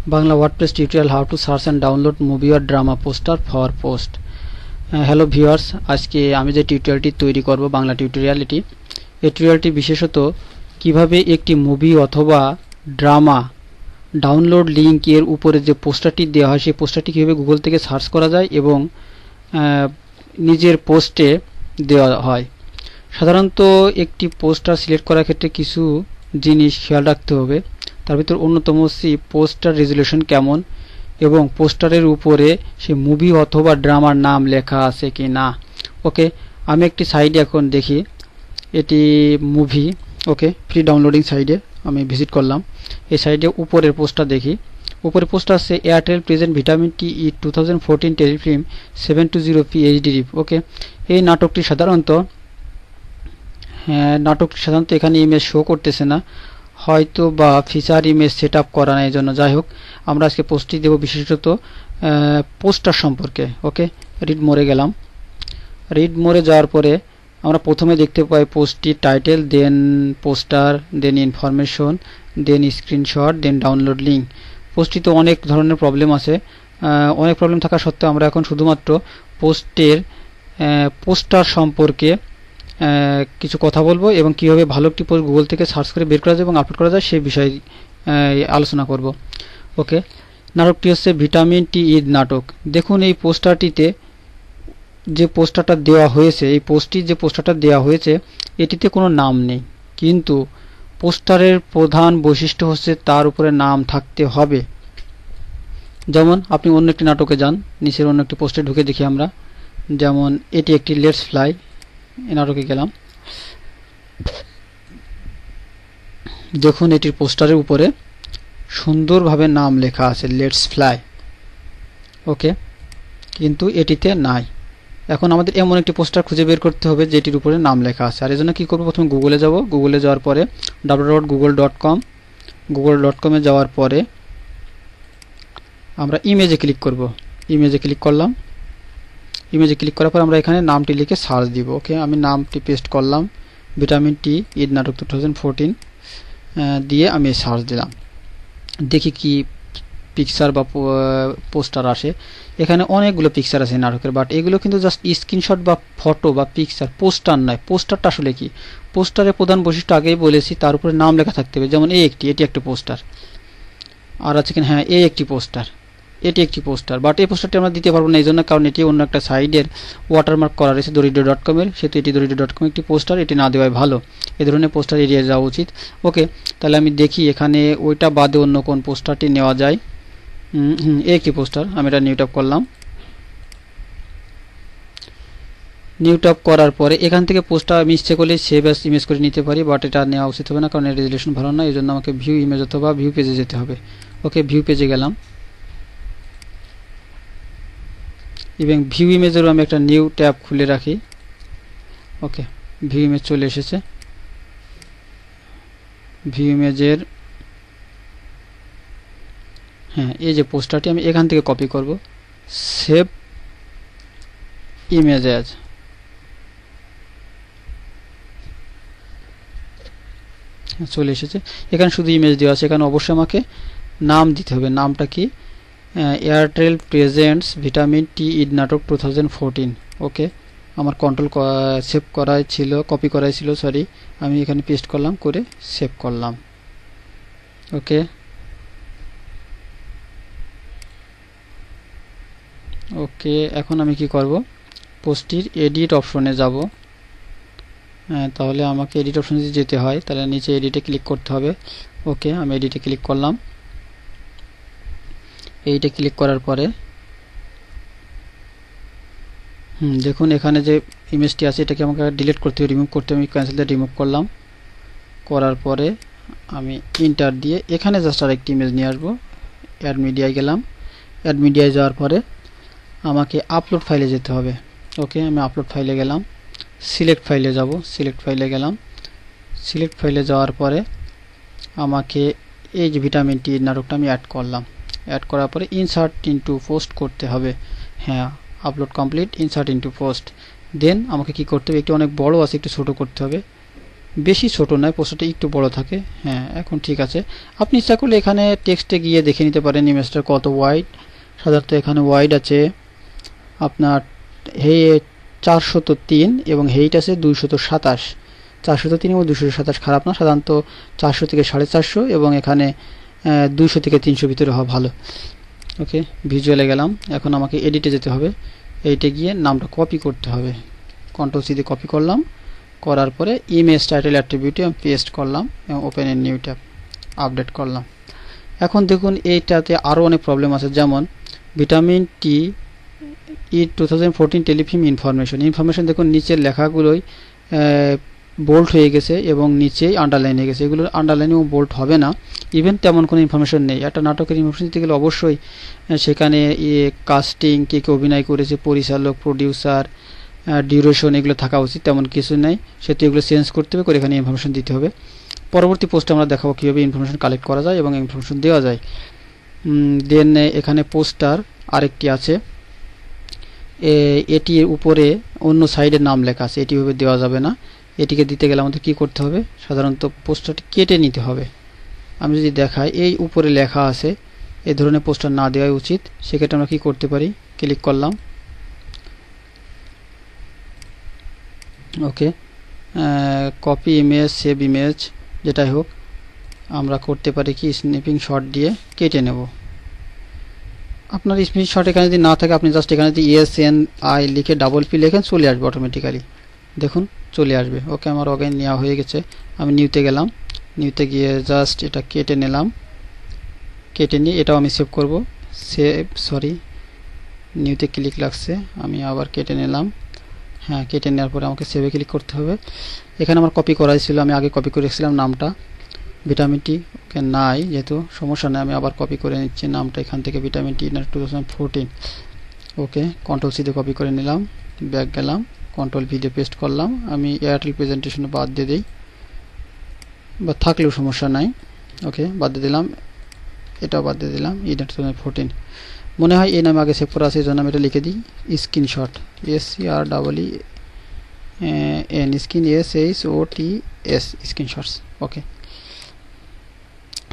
Bangla WordPress tutorial how to search and download movie or drama poster for post. Hello viewers, আজকে আমি যে টিউটোরিয়ালটি তৈরি করব বাংলা টিউটোরিয়াল এই টিউটোরিয়ালটি বিশেষত কিভাবে একটি মুভি অথবা ড্রামা ডাউনলোড লিংক এর উপরে যে পোস্টারটি দেওয়া হয় সেই পোস্টারটি কিভাবে গুগল থেকে সার্চ করা যায় এবং নিজের পোস্টে দেওয়া হয়। সাধারণত একটি পোস্টার সিলেক্ট করার ক্ষেত্রে কিছু জিনিস খেয়াল রাখতে হবে। তার ভিতর অন্যতম হচ্ছে পোস্টার রেজুলেশন কেমন এবং পোস্টারের উপরে সে মুভি অথবা ড্রামার নাম লেখা আছে কি না। ওকে, আমি একটি সাইটে এখন দেখি, এটি মুভি ওকে ফ্রি ডাউনলোডিং সাইটে আমি ভিজিট করলাম। এই সাইটে উপরের পোস্টার দেখি, উপরের পোস্টার আছে এয়ারটেল প্রেজেন্ট ভিটামিন টি 2014 টেলিফিল্ম 720p HD রিপ। ওকে, এই নাটকটি সাধারণত এখানে ইমেজ শো করতেছে না, হয়তো বা ফিচার ইমেজ সেট আপ করা নেই, জন্য যাই হোক আমরা আজকে পোস্টটি দেব বিশেষত পোস্টার সম্পর্কে। ওকে, রিড মোরে গেলাম। রিড মোরে যাওয়ার পরে আমরা প্রথমে দেখতে পাই পোস্টটির টাইটেল, দেন পোস্টার, দেন ইনফরমেশন, দেন স্ক্রিনশট, দেন ডাউনলোড লিঙ্ক। পোস্টটিতে অনেক ধরনের প্রবলেম আছে, অনেক প্রবলেম থাকা সত্ত্বেও আমরা এখন শুধুমাত্র পোস্টার সম্পর্কে কিছু কথা বলবো এবং কিভাবে ভালো একটি পোস্ট গুগল থেকে সার্চ করে বের করা যায় এবং আপলোড করা যায় সেই বিষয়ে আলোচনা করব। ওকে, নাটকটি হচ্ছে ভিটামিন টি ঈদ নাটক। দেখুন এই পোস্টারটিতে যে পোস্টারটা দেওয়া হয়েছে, এই পোস্টটির যে পোস্টারটা দেওয়া হয়েছে এটিতে কোনো নাম নেই, কিন্তু পোস্টারের প্রধান বৈশিষ্ট্য হচ্ছে তার উপরে নাম থাকতে হবে। যেমন আপনি অন্য একটি নাটকে যান, নিচের অন্য একটি পোস্টে ঢুকে দেখি আমরা, যেমন এটি একটি লেটস ফ্লাই, এই নাটকে গেলাম। দেখুন এটির পোস্টারের উপরে সুন্দরভাবে নাম লেখা আছে লেটস ফ্লাই। ওকে, কিন্তু এটিতে নাই। এখন আমাদের এমন একটি পোস্টার খুঁজে বের করতে হবে যেটির উপরে নাম লেখা আছে। আর এর জন্য কী করবো, প্রথমে গুগলে যাব। গুগলে যাওয়ার পরে www.google.com যাওয়ার পরে আমরা ইমেজে ক্লিক করব। ইমেজে ক্লিক করলাম। ইমেজে ক্লিক করার পর আমরা এখানে নামটি লিখে সার্চ দিব। ওকে, আমি নামটি পেস্ট করলাম, ভিটামিন টি ঈদ নাটক 2014 দিয়ে আমি সার্চ দিলাম। দেখি কি পিকচার বা পোস্টার আসে। এখানে অনেকগুলো পিকচার আছে নাটকের, বাট এগুলো কিন্তু জাস্ট স্ক্রিনশট বা ফটো বা পিকচার, পোস্টার নয়। পোস্টারটা আসলে কি, পোস্টারের প্রধান বৈশিষ্ট্য আগেই বলেছি, তার উপরে নাম লেখা থাকতে হবে। যেমন এটি একটা পোস্টার, আর আছে কিনা, হ্যাঁ এটি একটি পোস্টার, বাট এই পোস্টারটি আমরা দিতে পারবো না এই জন্য, কারণ এটি অন্য একটা সাইডের ওয়াটারমার্ক করা রয়েছে দরিদ্র.com এর, সেহেতু এটি দরিদ্র.com একটি পোস্টার, এটি না দেওয়াই ভালো। এই ধরনের পোস্টার এড়িয়ে যাওয়া উচিত। ওকে, তাহলে আমি দেখি এখানে ওইটা বাদে অন্য কোন পোস্টারটি নেওয়া যায়। একটি পোস্টার, আমি এটা নিউ ট্যাব করলাম। নিউ ট্যাব করার পরে এখান থেকে পোস্টার আমি ইচ্ছে করলে সেভ অ্যাজ ইমেজ করে নিতে পারি, বাট এটা নেওয়া উচিত হবে না, কারণ এর রেজুলেশন ভালো না। এই জন্য আমাকে ভিউ ইমেজ অথবা ভিউ পেজে যেতে হবে। ওকে, ভিউ পেজে গেলাম এবং ভিউ ইমেজেরও আমি একটা নিউ ট্যাব খুলে রাখি। ওকে, ভিউ ইমেজ চলে এসেছে। ভিউ ইমেজের হ্যাঁ, এই যে পোস্টারটি আমি এখান থেকে কপি করব, সেভ ইমেজ অ্যাজ। চলে এসেছে। এখানে শুধু ইমেজ দেওয়া আছে, এখানে অবশ্যই আমাকে নাম দিতে হবে। নামটা কি, এয়ারটেল প্রেজেন্টস ভিটামিন টি ঈদ নাটক 2014। ওকে, আমার কন্ট্রোল সেভ করাই ছিল, কপি করাই ছিল, সরি, আমি এখানে পেস্ট করলাম, করে সেভ করলাম। ওকে, এখন আমি কি করব, পোস্টটির এডিট অপশনে যাব। তাহলে আমাকে এডিট অপশনে যদি যেতে হয় তাহলে নিচে এডিটে ক্লিক করতে হবে। ওকে, আমি এডিটে ক্লিক করলাম। এইটা ক্লিক করার পরে দেখুন এখানে যে ইমেজটি আছে এটাকে আমাকে ডিলিট করতে হবে, রিমুভ করতে হবে। আমি ক্যান্সেল দিয়ে রিমুভ করলাম। করার পরে আমি ইন্টার দিয়ে এখানে জাস্ট আরেকটি ইমেজ নিয়ে আসবো। অ্যাড মিডিয়ায় গেলাম। অ্যাড মিডিয়ায় যাওয়ার পরে আমাকে আপলোড ফাইলে যেতে হবে। ওকে, আমি আপলোড ফাইলে গেলাম। সিলেক্ট ফাইলে যাব। সিলেক্ট ফাইলে গেলাম। সিলেক্ট ফাইলে যাওয়ার পরে আমাকে এই যে ভিটামিন টি নাটকটা আমি অ্যাড করলাম। অ্যাড করার পরে ইনসার্ট ইনটু পোস্ট করতে হবে। হ্যাঁ, upload complete, insert into post. Then আমাকে কি করতে হবে, একটু অনেক বড় আছে, একটু ছোট করতে হবে। বেশি ছোট নয়, পোস্টারটা একটু বড় থাকে। হ্যাঁ, এখন ঠিক আছে। আপনি ইচ্ছা করলে এখানে টেক্সটে গিয়ে দেখে নিতে পারেন ইমেজটা কত ওয়াইড। সাধারণত এখানে ওয়াইড আছে আপনার 403 এবং হেইট আছে 227। 403 এবং 227 খারাপ না, সাধারণত 400 থেকে 450 এবং এখানে 200 থেকে 300 ভিতরে হওয়া ভালো। ওকে, ভিজুয়ালে গেলাম। এখন আমাকে এডিটে যেতে হবে। এইটে গিয়ে নামটা কপি করতে হবে। কন্ট্রোল সি দিয়ে কপি করলাম, করার পরে ইমেজ টাইটেল অ্যাট্রিবিউটে আমি পেস্ট করলাম এবং open a new tab, update করলাম। এখন দেখুন এইটাতে আরও অনেক প্রবলেম আছে, যেমন ভিটামিন টি 2014 টেলিফিল্ম ইনফরমেশন দেখুন নিচের লেখাগুলোই বোল্ড হয়ে গেছে এবং নিচেই আন্ডারলাইন হয়ে গেছে। এগুলো আন্ডারলাইন এবং বোল্ড হবে না, ইভেন তেমন কোনো ইনফরমেশন নেই। একটা নাটকের ইনফরমেশন দিতে গেলে অবশ্যই সেখানে কাস্টিং, কে কে অভিনয় করেছে, পরিচালক, প্রডিউসার, ডিউরেশন, এগুলো থাকা উচিত। তেমন কিছু নেই, সেহেতু এগুলো চেঞ্জ করতে হবে, করে এখানে ইনফরমেশন দিতে হবে। পরবর্তী পোস্টে আমরা দেখাবো কীভাবে ইনফরমেশন কালেক্ট করা যায় এবং ইনফরমেশন দেওয়া যায়। দেন এখানে পোস্টার আরেকটি আছে, এটির উপরে অন্য সাইডের নাম লেখা আছে, এটি ভাবে দেওয়া যাবে না। এটিকে দিতে গেলে আমাদের কি করতে হবে, সাধারণত পোস্টারটি কেটে নিতে হবে। আমি যদি দেখাই, এই উপরে লেখা আছে, এই ধরনের পোস্টার না দেওয়াই উচিত। সেক্ষেত্রে আমরা কি করতে পারি, ক্লিক করলাম, ওকে, কপি ইমেজ, সেভ ইমেজ, যেটাই হোক আমরা করতে পারি কি স্ন্যাপিং শট দিয়ে কেটে নেব। আপনার স্ক্রিনশট এখানে যদি না থাকে, আপনি জাস্ট এখানে যদি ESNI লিখে ডাবল পি লেখেন, চলে আসবে অটোমেটিক্যালি। দেখুন চলে আসবে। ওকে, আমার অগাইন নেওয়া হয়ে গেছে। আমি নিউতে গেলাম, নিউতে গিয়ে জাস্ট এটা কেটে নিলাম, কেটে নিয়ে এটাও আমি সেভ করব। নিউতে ক্লিক লাগছে, আমি আবার কেটে নিলাম। হ্যাঁ, কেটে নেওয়ার পরে আমাকে সেভে ক্লিক করতে হবে। এখানে আমার কপি করাই ছিল, আমি আগে কপি করে রেখেছিলাম নামটা, ভিটামিন টি। ওকে, নাই যেহেতু সমস্যা নেই, আমি আবার কপি করে নিচ্ছি নামটা এখান থেকে, ভিটামিন টি 2014। ওকে, কন্ট্রোল সি দিয়ে কপি করে নিলাম, ব্যাক গেলাম, কন্ট্রোল ভি দিয়ে পেস্ট করলাম। আমি এয়ারটেল প্রেজেন্টেশনে বাদ দিয়ে দিই, বা থাকলেও সমস্যা নাই। ওকে, বাদ দিয়ে দিলাম, এটাও বাদ দিয়ে দিলাম, 2014। মনে হয় এই নামে আগে সেভ করা আছে, এই জন্য আমি এটা লিখে দিই স্ক্রিনশট, SCREEN, SHOTS, স্ক্রিনশটস। ওকে,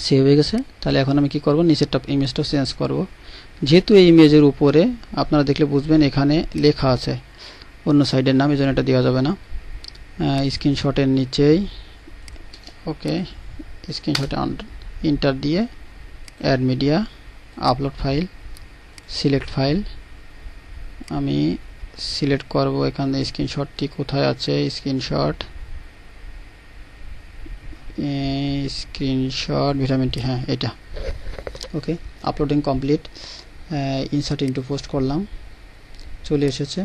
সেভ হয়ে গেছে। তাহলে এখন আমি কি করব, নিচেরটা ইমেজটা চেঞ্জ করব। যেহেতু এই ইমেজের উপরে আপনারা দেখলে বুঝবেন এখানে লেখা আছে অন্য সাইডের নাম, এই জন্য এটা দেওয়া যাবে না। স্ক্রিনশটের নিচেই, ওকে, স্ক্রিনশটে ইন্টার দিয়ে add media, upload file, select file, আমি সিলেক্ট করব এখানে স্ক্রিনশটটি কোথায় আছে, স্ক্রিনশট ভিটামিন টি, হ্যাঁ এটা। Okay, uploading complete, insert into post করলাম, চলে এসেছে।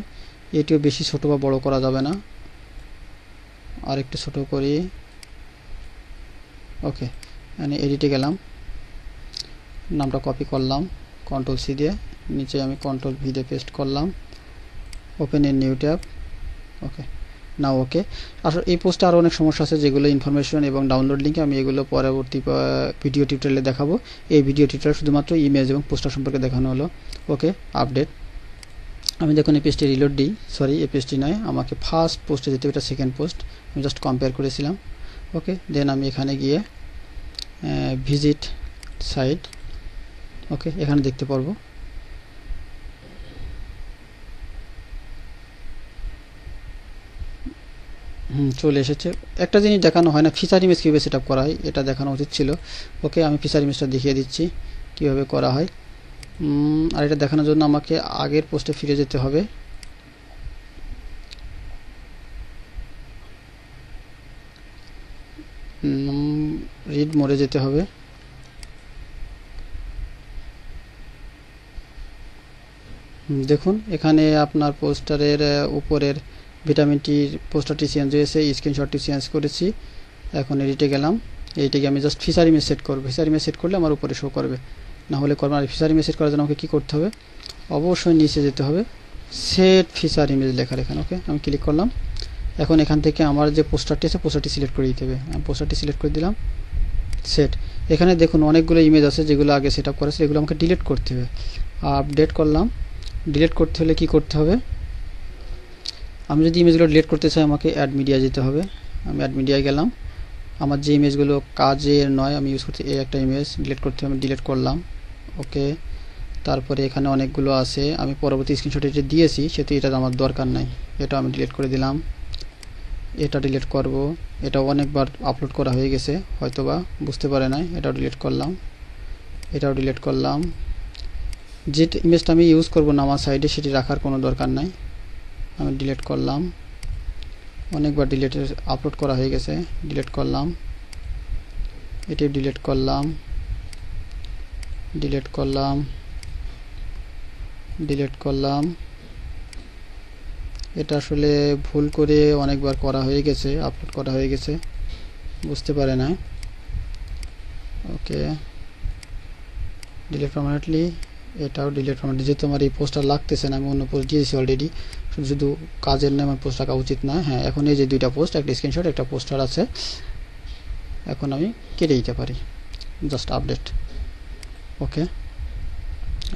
এটিও বেশি ছোট বা বড় করা যাবে না, আর একটু ছোট করি। ওকে, মানে এডিটে গেলাম, নামটা কপি করলাম, কন্ট্রোল সি দিয়ে, নিচে আমি কন্ট্রোল ভি দিয়ে পেস্ট করলাম, ওপেন এ নিউ ট্যাব। ওকে, না ওকে। আসলে এই পোস্টে আরও অনেক সমস্যা আছে, যেগুলো ইনফরমেশন এবং ডাউনলোড লিঙ্কে আমি এগুলো পরবর্তী ভিডিও টিউটোরিয়ালে দেখাবো। এই ভিডিও টিউটোরিয়াল শুধুমাত্র ইমেজ এবং পোস্টার সম্পর্কে দেখানো হলো। ওকে, আপডেট। আমি দেখুন এই পেজটি রিলোড দিই, সরি এই পেজটি নয়, আমাকে ফার্স্ট পোস্টে যেতে হবে, এটা সেকেন্ড পোস্ট, আমি জাস্ট কম্পেয়ার করেছিলাম। ওকে, দেন আমি এখানে গিয়ে ভিজিট সাইট, ওকে, এখানে দেখতে পারবো। চলে এসেছে। একটা জিনিস দেখানো হয় না, ফিচার ইমেজ কীভাবে সেট আপ করা হয়, এটা দেখানো উচিত ছিল। ওকে, আমি ফিচার ইমেজটা দেখিয়ে দিচ্ছি কীভাবে করা হয়। আর এটা দেখানোর জন্য আমাকে আগের পোস্টে ফিরে যেতে হবে। রিড মোডে যেতে হবে। দেখুন এখানে আপনার পোস্টারের উপরের ভিটামিন টির পোস্টারটি চেঞ্জ হয়েছে, স্ক্রিনশটটি চেঞ্জ করেছি। এখন এডিটে গেলাম, এইটাকে আমি জাস্ট ফিচার ইমেজ সেট করবো। ফিচার ইমেজ সেট করলে আমার উপরে শো করবে, না হলে করবে। আর ফিচার ইমেজ সেট করার জন্য আমাকে কী করতে হবে, অবশ্যই নিচে যেতে হবে, সেট ফিচার ইমেজ লেখার এখানে। ওকে, আমি ক্লিক করলাম। এখন এখান থেকে আমার যে পোস্টারটি আছে, পোস্টারটি সিলেক্ট করে দিতে হবে। আমি পোস্টারটি সিলেক্ট করে দিলাম, সেট। এখানে দেখুন অনেকগুলো ইমেজ আছে যেগুলো আগে সেট আপ করেছে, এগুলো আমাকে ডিলিট করতে হবে। আপডেট করলাম। ডিলিট করতে হলে কি করতে হবে, আমি যদি ইমেজগুলো ডিলিট করতে চাই আমাকে অ্যাড মিডিয়া যেতে হবে। আমি অ্যাড মিডিয়ায় গেলাম। আমার যে ইমেজগুলো কাজের নয়, আমি ইউজ করছি এই একটা ইমেজ ডিলিট করতে, আমি ডিলিট করলাম। ওকে, তারপরে এখানে অনেকগুলো আছে, আমি পরবর্তী স্ক্রিনশট এটা দিয়েছি, সেহেতু এটা আমার দরকার নাই, এটা আমি ডিলিট করে দিলাম। এটা ডিলিট করব, এটা অনেকবার আপলোড করা হয়ে গেছে, হয়তোবা বুঝতে পারে নাই, এটাও ডিলিট করলাম। এটাও ডিলিট করলাম। যে ইমেজটা আমি ইউজ করব না আমার সাইডে, সেটি রাখার কোনো দরকার নাই, আমি ডিলিট করলাম। অনেকবার আপলোড করা হয়ে গেছে, ডিলিট করলাম। এটি ডিলিট করলাম, ডিলিট করলাম, ডিলিট করলাম। এটা আসলে ভুল করে অনেকবার করা হয়ে গেছে, আপলোড করা হয়ে গেছে, বুঝতে পারে না। ওকে, ডিলিট পার্মানেন্টলি। এটাও ডিলিট পার্মানেন্টলি, যেহেতু আমার এই পোস্টটা লাগতেছে না, আমি অন্য পোস্ট দিয়েছি অলরেডি, শুধু শুধু কাজের নামে পোস্ট রাখা উচিত না। হ্যাঁ, এখন এই যে দুইটা পোস্ট, একটা স্ক্রিনশট, একটা পোস্টার আছে, এখন আমি কেটে দিতে পারি, জাস্ট আপডেট। ওকে,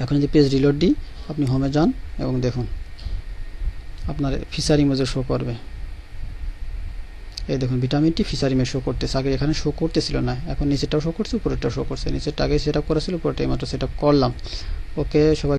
এখন যদি পেজ রিলোড দিই, আপনি হোমে যান এবং দেখুন আপনার ফিচার ইমেজে শো করবে। এই দেখুন ভিটামিন টি ফিচার ইমেজ শো করতেছে, আগে এখানে শো করতেছিল না, এখন নিচেরটাও শো করছে, উপরেরটাও শো করছে। নিচেরটা আগে সেট আপ করা ছিল, উপরেরটা এইমাত্র সেট আপ করলাম। ওকে, সবাই